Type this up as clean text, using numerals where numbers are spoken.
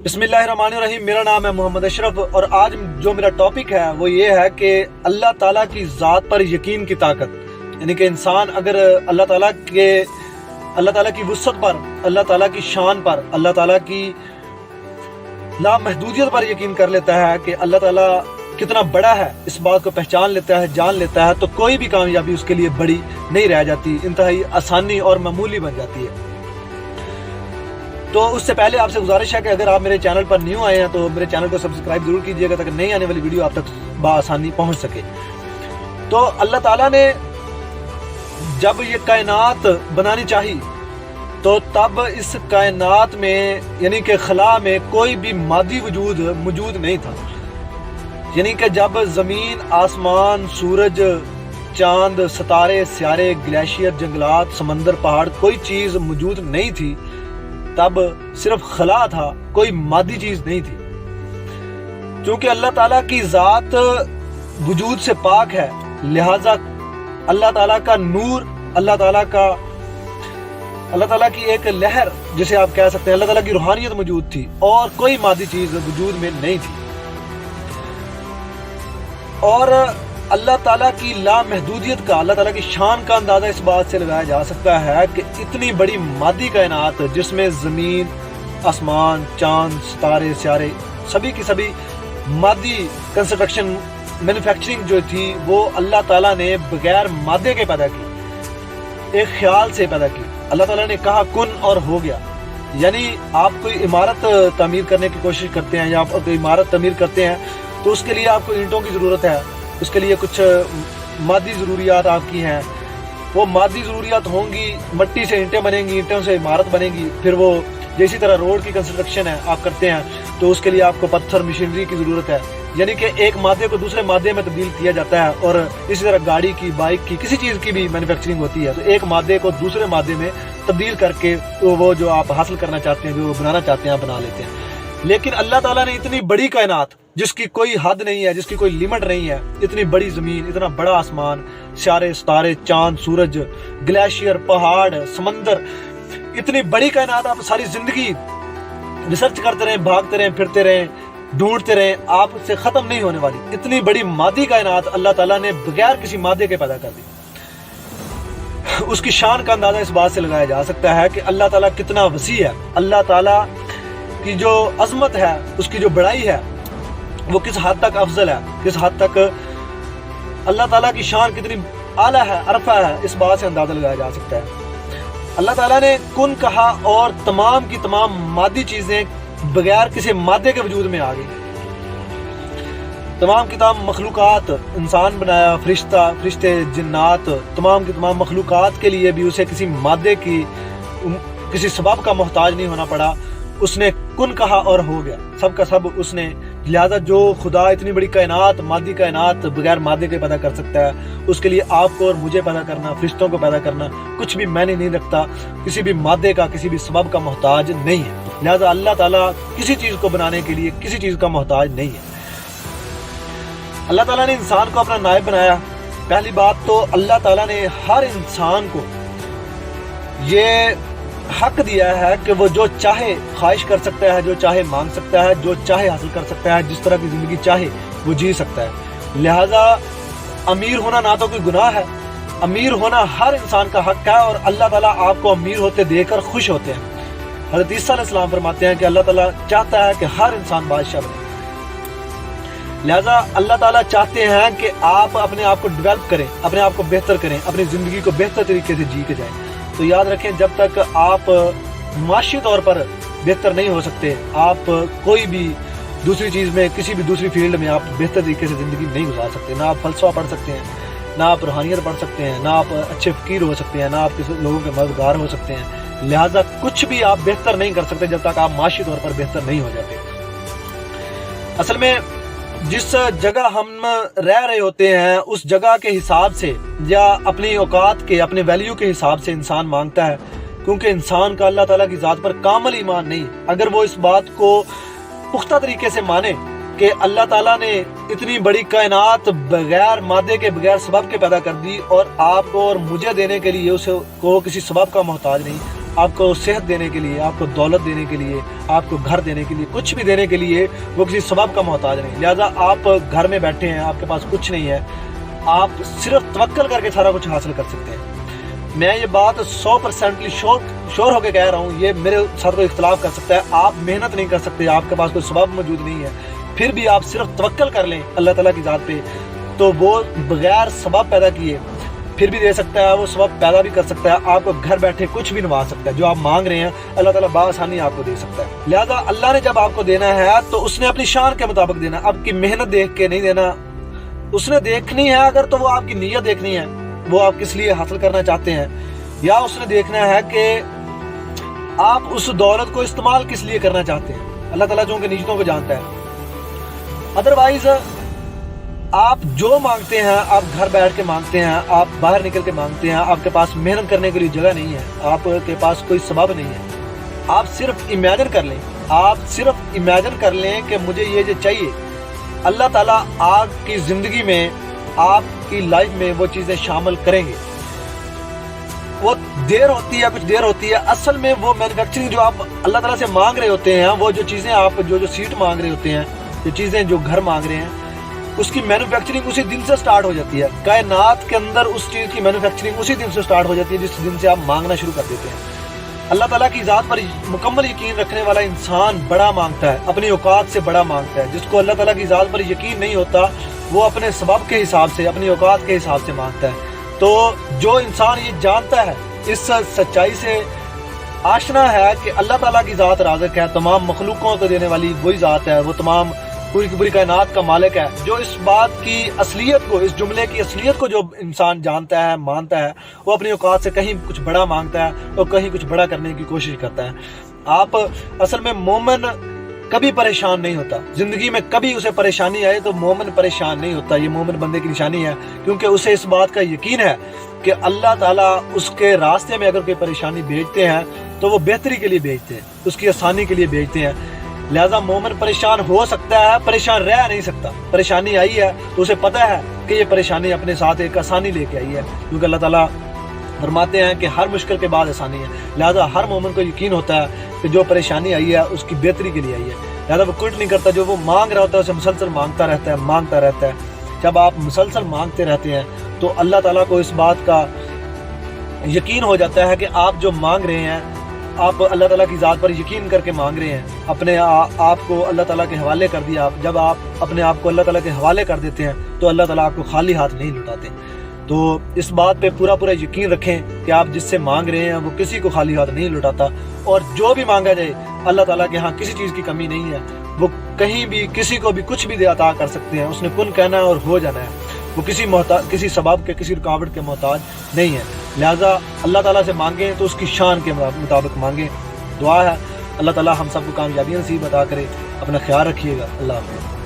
बिस्मिल्लाहिर्रहमानिर्रहीम। मेरा नाम है मोहम्मद अशरफ और आज जो मेरा टॉपिक है वो ये है कि अल्लाह ताला की ज़ात पर यकीन की ताकत, यानी कि इंसान अगर अल्लाह ताला की वुसअत पर, अल्लाह ताला की शान पर, अल्लाह ताला की लामहदूदियत पर यकीन कर लेता है कि अल्लाह ताला कितना बड़ा है, इस बात को पहचान लेता है, जान लेता है, तो कोई भी कामयाबी उसके लिए बड़ी नहीं रह जाती, इंतहाई आसानी और मामूली बन जाती है। तो उससे पहले आपसे गुजारिश है कि अगर आप मेरे चैनल पर न्यू आए हैं तो मेरे चैनल को सब्सक्राइब जरूर कीजिएगा ताकि नई आने वाली वीडियो आप तक बआसानी पहुंच सके। तो अल्लाह ताला ने जब ये कायनात बनानी चाहिए तो तब इस कायनात में यानी कि खला में कोई भी मादी वजूद मौजूद नहीं था। यानी कि जब ज़मीन, आसमान, सूरज, चांद, सितारे, सियारे, ग्लेशियर, जंगलात, समंदर, पहाड़, कोई चीज़ मौजूद नहीं थी, तब सिर्फ खला था, कोई मादी चीज नहीं थी। क्योंकि अल्लाह ताला की जात वजूद से पाक है, लिहाजा अल्लाह ताला का नूर, अल्लाह ताला की एक लहर जिसे आप कह सकते हैं, अल्लाह ताला की रूहानियत मौजूद थी और कोई मादी चीज वजूद में नहीं थी। और अल्लाह ताला की लामहदूदियत का, अल्लाह ताला की शान का अंदाजा इस बात से लगाया जा सकता है कि इतनी बड़ी मादी कायनात जिसमें ज़मीन, आसमान, चांद, सितारे, सियारे, सभी की सभी मादी कंस्ट्रक्शन, मैन्युफैक्चरिंग जो थी वो अल्लाह ताला ने बगैर मादे के पैदा की, एक ख्याल से पैदा की। अल्लाह ताला ने कहा कुन और हो गया। यानी आप कोई इमारत तामीर करने की कोशिश करते हैं या आप कोई इमारत तामीर करते हैं तो उसके लिए आपको ईंटों की ज़रूरत है, उसके लिए कुछ मादी ज़रूरियात आपकी हैं। वो मादी ज़रूरियात होंगी, मट्टी से ईंटें बनेंगी, ईंटों से इमारत बनेगी। फिर वो जैसी तरह रोड की कंस्ट्रक्शन है आप करते हैं तो उसके लिए आपको पत्थर, मशीनरी की ज़रूरत है। यानी कि एक मादे को दूसरे मादे में तब्दील किया जाता है। और इसी तरह गाड़ी की, बाइक की, किसी चीज़ की भी मैन्युफैक्चरिंग होती है तो एक मादे को दूसरे मादे में तब्दील करके तो वो जो आप हासिल करना चाहते हैं, जो बनाना चाहते हैं, आप बना लेते हैं। लेकिन अल्लाह ताला ने इतनी बड़ी कायनात जिसकी कोई हद नहीं है, जिसकी कोई लिमिट नहीं है, इतनी बड़ी ज़मीन, इतना बड़ा आसमान, सियारे, सितारे, चांद, सूरज, ग्लेशियर, पहाड़, समंदर, इतनी बड़ी कायनात आप सारी जिंदगी रिसर्च करते रहें, भागते रहें, फिरते रहें, ढूंढते रहें, आप उससे ख़त्म नहीं होने वाली। इतनी बड़ी मादी कायनात अल्लाह ताला ने बगैर किसी मादे के पैदा कर दी। उसकी शान का अंदाज़ा इस बात से लगाया जा सकता है कि अल्लाह ताला कितना वसी है। अल्लाह ताला की जो अजमत है, उसकी जो बड़ाई है, वो किस हद तक अफजल है, किस हद तक अल्लाह ताला की शान कितनी आला है, अरफा है, इस बात से अंदाजा लगाया जा सकता है। अल्लाह ताला ने कुन कहा और तमाम की तमाम मादी चीजें बगैर किसी मादे के वजूद में आ गई। तमाम की तमाम मखलूकात, इंसान बनाया, फरिश्ते, जिन्नात, तमाम की तमाम मखलूकात के लिए भी उसे किसी मादे की, किसी सबब का मोहताज नहीं होना पड़ा। उसने कुन कहा और हो गया, सब का सब उसने। लिहाजा जो खुदा इतनी बड़ी कायनात, मादी कायनात बगैर मादे के पैदा कर सकता है, उसके लिए आपको और मुझे पैदा करना, फरिश्तों को पैदा करना कुछ भी मायने नहीं रखता, किसी भी मादे का, किसी भी सबब का मोहताज नहीं है। लिहाजा अल्लाह ताला किसी चीज़ को बनाने के लिए किसी चीज़ का मोहताज नहीं है। अल्लाह ताला ने इंसान को अपना नायब बनाया। पहली बात तो अल्लाह ताला ने हर इंसान को ये हक दिया है कि वो जो चाहे ख्वाहिश कर सकता है, जो चाहे मांग सकता है, जो चाहे हासिल कर सकता है, जिस तरह की ज़िंदगी चाहे वो जी सकता है। लिहाजा अमीर होना ना तो कोई गुनाह है, अमीर होना हर इंसान का हक है और अल्लाह ताला आपको अमीर होते देखकर खुश होते हैं। हज़रत ईसा अलैहिस्सलाम फरमाते हैं कि अल्लाह ताला चाहता है कि हर इंसान बादशाह बने। लिहाजा अल्लाह ताला चाहते हैं कि आप अपने आप को डेवलप करें, अपने आप को बेहतर करें, अपनी ज़िंदगी को बेहतर तरीके से जी के जाएँ। तो याद रखें, जब तक आप माशी तौर पर बेहतर नहीं हो सकते, आप कोई भी दूसरी चीज़ में, किसी भी दूसरी फील्ड में आप बेहतर तरीके से ज़िंदगी नहीं गुजार सकते। ना आप फलसफा पढ़ सकते हैं, ना आप रूहानियत पढ़ सकते हैं, ना आप अच्छे फ़कीर हो सकते हैं, ना आप किसी लोगों के मददगार हो सकते हैं। लिहाजा कुछ भी आप बेहतर नहीं कर सकते जब तक आप माशी तौर पर बेहतर नहीं हो जाते। असल में जिस जगह हम रह रहे होते हैं उस जगह के हिसाब से या अपनी औकात के, अपने वैल्यू के हिसाब से इंसान मांगता है, क्योंकि इंसान का अल्लाह ताला की ज़ात पर कामल ईमान नहीं। अगर वो इस बात को पुख्ता तरीके से माने कि अल्लाह ताला ने इतनी बड़ी कायनात बगैर मादे के, बगैर सबब के पैदा कर दी और आपको और मुझे देने के लिए उसे को किसी सबब का मोहताज नहीं, آپ کو صحت دینے کے لیے، آپ کو دولت دینے کے لیے، آپ کو گھر دینے کے لیے، کچھ بھی دینے کے لیے وہ کسی سبب کا محتاج نہیں. لہٰذا آپ گھر میں بیٹھے ہیں، آپ کے پاس کچھ نہیں ہے، آپ صرف توکل کر کے سارا کچھ حاصل کر سکتے ہیں. میں یہ بات 100% شور ہو کے کہہ رہا ہوں، یہ میرے ساتھ کوئی اختلاف کر سکتا ہے. آپ محنت نہیں کر سکتے، آپ کے پاس کوئی سبب موجود نہیں ہے، پھر بھی آپ صرف توکل کر لیں اللہ تعالیٰ کی ذات پہ، تو وہ بغیر سبب پیدا کیے پھر بھی دے سکتا ہے، وہ سبب پیدا بھی کر سکتا ہے، آپ کو گھر بیٹھے کچھ بھی نواز سکتا ہے. جو آپ مانگ رہے ہیں اللہ تعالیٰ بآسانی آپ کو دے سکتا ہے. لہٰذا اللہ نے جب آپ کو دینا ہے تو اس نے اپنی شان کے مطابق دینا، آپ کی محنت دیکھ کے نہیں دینا. اس نے دیکھنی ہے اگر تو وہ آپ کی نیت دیکھنی ہے، وہ آپ کس لیے حاصل کرنا چاہتے ہیں، یا اس نے دیکھنا ہے کہ آپ اس دولت کو استعمال کس لیے کرنا چاہتے ہیں. اللہ تعالیٰ جو ان کے نیتوں کو جانتا ہے. ادروائز آپ جو مانگتے ہیں، آپ گھر بیٹھ کے مانگتے ہیں، آپ باہر نکل کے مانگتے ہیں، آپ کے پاس محنت کرنے کے لیے جگہ نہیں ہے، آپ کے پاس کوئی سبب نہیں ہے. آپ صرف امیجن کر لیں، آپ صرف امیجن کر لیں کہ مجھے یہ چاہیے. اللہ تعالیٰ آپ کی زندگی میں، آپ کی لائف میں وہ چیزیں شامل کریں گے. وہ دیر ہوتی ہے، کچھ دیر ہوتی ہے، اصل میں وہ مینوفیکچرنگ جو آپ اللہ تعالیٰ سے مانگ رہے ہوتے ہیں، وہ جو چیزیں آپ جو سیٹ مانگ رہے ہوتے ہیں، جو چیزیں جو گھر مانگ رہے ہیں، اس کی مینوفیکچرنگ اسی دن سے سٹارٹ ہو جاتی ہے. کائنات کے اندر اس چیز کی مینوفیکچرنگ اسی دن سے سٹارٹ ہو جاتی ہے جس دن سے آپ مانگنا شروع کر دیتے ہیں. اللہ تعالیٰ کی ذات پر مکمل یقین رکھنے والا انسان بڑا مانگتا ہے، اپنی اوقات سے بڑا مانگتا ہے. جس کو اللہ تعالیٰ کی ذات پر یقین نہیں ہوتا وہ اپنے سبب کے حساب سے، اپنی اوقات کے حساب سے مانگتا ہے. تو جو انسان یہ جانتا ہے، اس سچائی سے آشنا ہے کہ اللہ تعالیٰ کی ذات رازق ہے، تمام مخلوقوں کو دینے والی وہی ذات ہے، وہ تمام پوری کی پوری کائنات کا مالک ہے. جو اس بات کی اصلیت کو، اس جملے کی اصلیت کو جو انسان جانتا ہے، مانتا ہے، وہ اپنی اوقات سے کہیں کچھ بڑا مانگتا ہے اور کہیں کچھ بڑا کرنے کی کوشش کرتا ہے. آپ اصل میں مومن کبھی پریشان نہیں ہوتا. زندگی میں کبھی اسے پریشانی آئے تو مومن پریشان نہیں ہوتا. یہ مومن بندے کی نشانی ہے، کیونکہ اسے اس بات کا یقین ہے کہ اللہ تعالیٰ اس کے راستے میں اگر کوئی پریشانی بھیجتے ہیں تو وہ بہتری کے لیے بھیجتے ہیں، اس کی آسانی کے لیے بھیجتے ہیں. لہذا مومن پریشان ہو سکتا ہے، پریشان رہ نہیں سکتا. پریشانی آئی ہے تو اسے پتہ ہے کہ یہ پریشانی اپنے ساتھ ایک آسانی لے کے آئی ہے، کیونکہ اللہ تعالیٰ فرماتے ہیں کہ ہر مشکل کے بعد آسانی ہے. لہذا ہر مومن کو یقین ہوتا ہے کہ جو پریشانی آئی ہے اس کی بہتری کے لیے آئی ہے. لہذا وہ کوئٹ نہیں کرتا، جو وہ مانگ رہا ہوتا ہے اسے مسلسل مانگتا رہتا ہے. جب آپ مسلسل مانگتے رہتے ہیں تو اللہ تعالیٰ کو اس بات کا یقین ہو جاتا ہے کہ آپ جو مانگ رہے ہیں، آپ اللہ تعالیٰ کی ذات پر یقین کر کے مانگ رہے ہیں، اپنے آپ کو اللہ تعالیٰ کے حوالے کر دیا. جب آپ اپنے آپ کو اللہ تعالیٰ کے حوالے کر دیتے ہیں تو اللہ تعالیٰ آپ کو خالی ہاتھ نہیں لوٹاتے. تو اس بات پہ پورا یقین رکھیں کہ آپ جس سے مانگ رہے ہیں وہ کسی کو خالی ہاتھ نہیں لوٹاتا، اور جو بھی مانگا جائے اللہ تعالیٰ کے ہاں کسی چیز کی کمی نہیں ہے. وہ کہیں بھی کسی کو بھی کچھ بھی عطا کر سکتے ہیں. اس نے کن کہنا ہے اور ہو جانا ہے. وہ کسی سبب کے، کسی رکاوٹ کے محتاج نہیں ہے. لہٰذا اللہ تعالیٰ سے مانگیں تو اس کی شان کے مطابق مانگیں. دعا ہے اللہ تعالیٰ ہم سب کو کامیابی نصیب عطا کرے. اپنا خیال رکھیے گا. اللہ حافظ.